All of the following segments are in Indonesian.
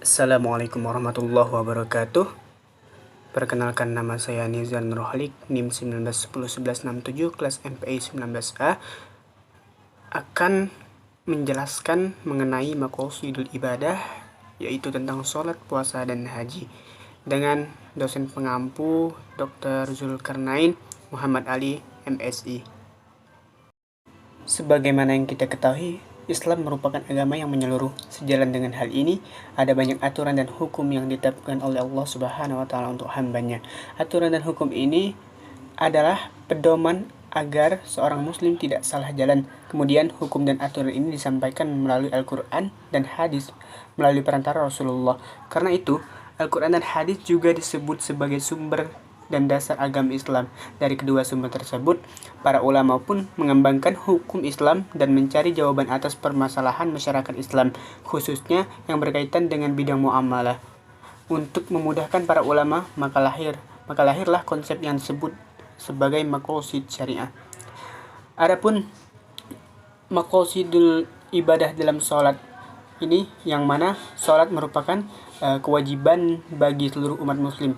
Assalamualaikum warahmatullahi wabarakatuh. Perkenalkan, nama saya Nizar Nurhalik, NIM 19101167, kelas MPI 19A, akan menjelaskan mengenai maqasidul ibadah, yaitu tentang sholat, puasa, dan haji, dengan dosen pengampu Dr. Zulkarnain Muhammad Ali, MSI. Sebagaimana yang kita ketahui, Islam merupakan agama yang menyeluruh. Sejalan dengan hal ini, ada banyak aturan dan hukum yang ditetapkan oleh Allah Subhanahu wa Ta'ala untuk hambanya. Aturan dan hukum ini adalah pedoman agar seorang muslim tidak salah jalan. Kemudian hukum dan aturan ini disampaikan melalui Al-Quran dan hadis melalui perantara Rasulullah. Karena itu, Al-Quran dan hadis juga disebut sebagai sumber dan dasar agama Islam. Dari kedua sumber tersebut, para ulama pun mengembangkan hukum Islam dan mencari jawaban atas permasalahan masyarakat Islam, khususnya yang berkaitan dengan bidang muamalah. Untuk memudahkan para ulama, maka lahirlah konsep yang disebut sebagai maqasid syariah. Adapun maqasidul ibadah dalam sholat ini, yang mana sholat merupakan kewajiban bagi seluruh umat muslim.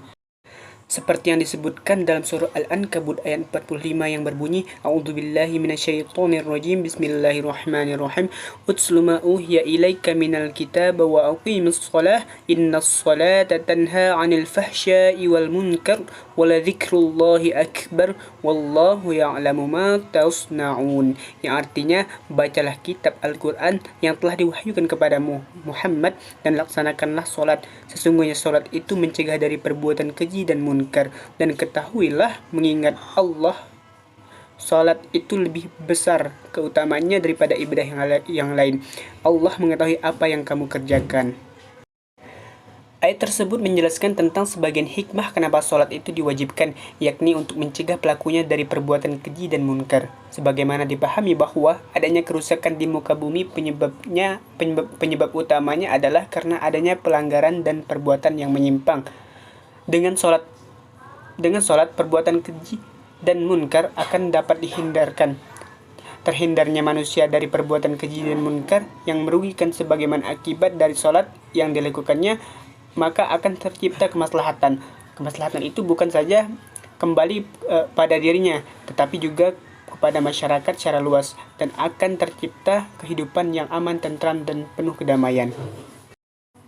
Seperti yang disebutkan dalam surah Al-Ankabut ayat 45 yang berbunyi, A'udzubillahi minasyaitonirrajim, Bismillahirrahmanirrahim, Utslu ma uhiya ilaika minal kitab wa aqimus shalah, innas salata tanha 'anil fahsya'i wal munkar, wa la dzikrullahi akbar, wallahu ya'lamu ma tasna'un. Yang artinya, bacalah kitab Al-Quran yang telah diwahyukan kepadamu Muhammad, dan laksanakanlah salat. Sesungguhnya salat itu mencegah dari perbuatan keji dan munkar, dan ketahuilah mengingat Allah, salat itu lebih besar keutamaannya daripada ibadah yang lain. Allah mengetahui apa yang kamu kerjakan. Ayat tersebut menjelaskan tentang sebagian hikmah kenapa salat itu diwajibkan, yakni untuk mencegah pelakunya dari perbuatan keji dan munkar. Sebagaimana dipahami bahwa adanya kerusakan di muka bumi penyebab utamanya adalah karena adanya pelanggaran dan perbuatan yang menyimpang. Dengan salat perbuatan keji dan munkar akan dapat dihindarkan. Terhindarnya manusia dari perbuatan keji dan munkar yang merugikan sebagaimana akibat dari salat yang dilakukannya, maka akan tercipta kemaslahatan. Kemaslahatan itu bukan saja kembali pada dirinya, tetapi juga kepada masyarakat secara luas, dan akan tercipta kehidupan yang aman, tentram, dan penuh kedamaian.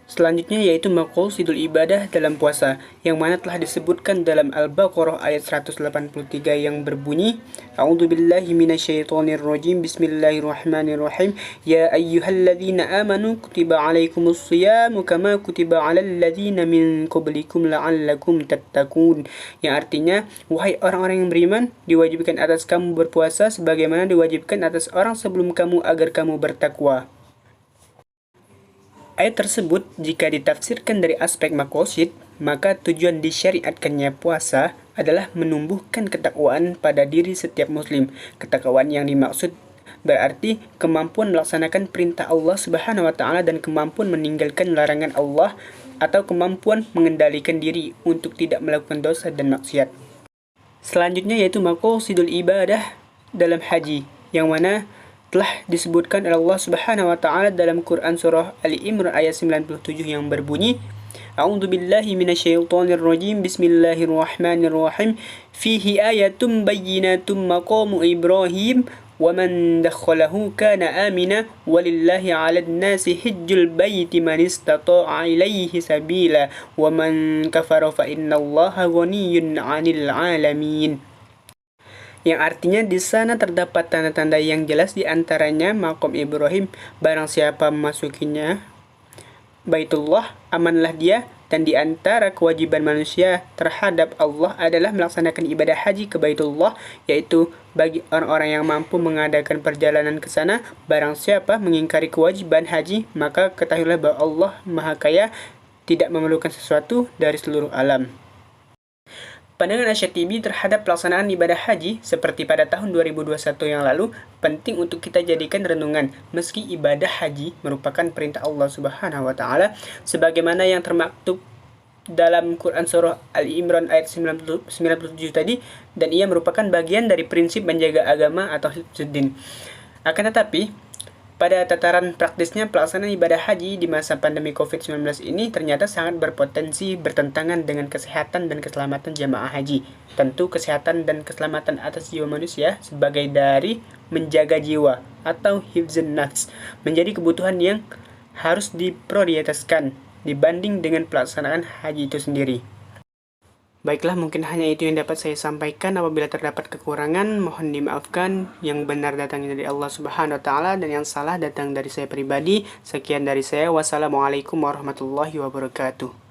Selanjutnya yaitu maqasidul ibadah dalam puasa, yang mana telah disebutkan dalam Al-Baqarah ayat 183 yang berbunyi, A'udzubillahi minasyaitonirrajim, Bismillahirrahmanirrahim, Ya ayyuhalladzina amanu kutiba alaikumus shiyamu kama kutiba alal ladzina min qablikum la'allakum tattaqun. Yang artinya, wahai orang-orang yang beriman, diwajibkan atas kamu berpuasa sebagaimana diwajibkan atas orang sebelum kamu agar kamu bertakwa. Ayat tersebut jika ditafsirkan dari aspek maqasid, maka tujuan disyariatkannya puasa adalah menumbuhkan ketakwaan pada diri setiap muslim. Ketakwaan yang dimaksud berarti kemampuan melaksanakan perintah Allah Subhanahu wa Ta'ala dan kemampuan meninggalkan larangan Allah, atau kemampuan mengendalikan diri untuk tidak melakukan dosa dan maksiat. Selanjutnya yaitu maqasidul ibadah dalam haji, yang mana telah disebutkan oleh Allah Subhanahu wa Ta'ala dalam Quran surah Ali Imran ayat 97 yang berbunyi, A'udzubillahi minasyaitonirrajim, Bismillahirrahmanirrahim, Fihi ayatum bayyinatum maqamu Ibrahim, wa man dakhalahu kana amina, walillahi 'alan nasi hajjul baiti man istata'a ilaihi sabila, wa man kafara fa innallaha ghaniyyun 'anil 'alamin. Yang artinya di sana terdapat tanda-tanda yang jelas, di antaranya maqam Ibrahim. Barang siapa memasukinya Baitullah, amanlah dia, dan di antara kewajiban manusia terhadap Allah adalah melaksanakan ibadah haji ke Baitullah, yaitu bagi orang-orang yang mampu mengadakan perjalanan ke sana. Barang siapa mengingkari kewajiban haji, maka ketahuilah bahwa Allah Maha Kaya, tidak memerlukan sesuatu dari seluruh alam. Pandangan Asy-Syatibi terhadap pelaksanaan ibadah haji seperti pada tahun 2021 yang lalu penting untuk kita jadikan renungan. Meski ibadah haji merupakan perintah Allah Subhanahu wa Ta'ala sebagaimana yang termaktub dalam Quran surah Ali Imran ayat 97 tadi, dan ia merupakan bagian dari prinsip menjaga agama atau hifdzuddin. Akan tetapi, Pada tataran praktisnya, pelaksanaan ibadah haji di masa pandemi COVID-19 ini ternyata sangat berpotensi bertentangan dengan kesehatan dan keselamatan jamaah haji. Tentu kesehatan dan keselamatan atas jiwa manusia sebagai dari menjaga jiwa atau hifzun nafs menjadi kebutuhan yang harus diprioritaskan dibanding dengan pelaksanaan haji itu sendiri. Baiklah, mungkin hanya itu yang dapat saya sampaikan. Apabila terdapat kekurangan, mohon dimaafkan. Yang benar datangnya dari Allah Subhanahu wa Ta'ala, dan yang salah datang dari saya pribadi. Sekian dari saya. Wassalamualaikum warahmatullahi wabarakatuh.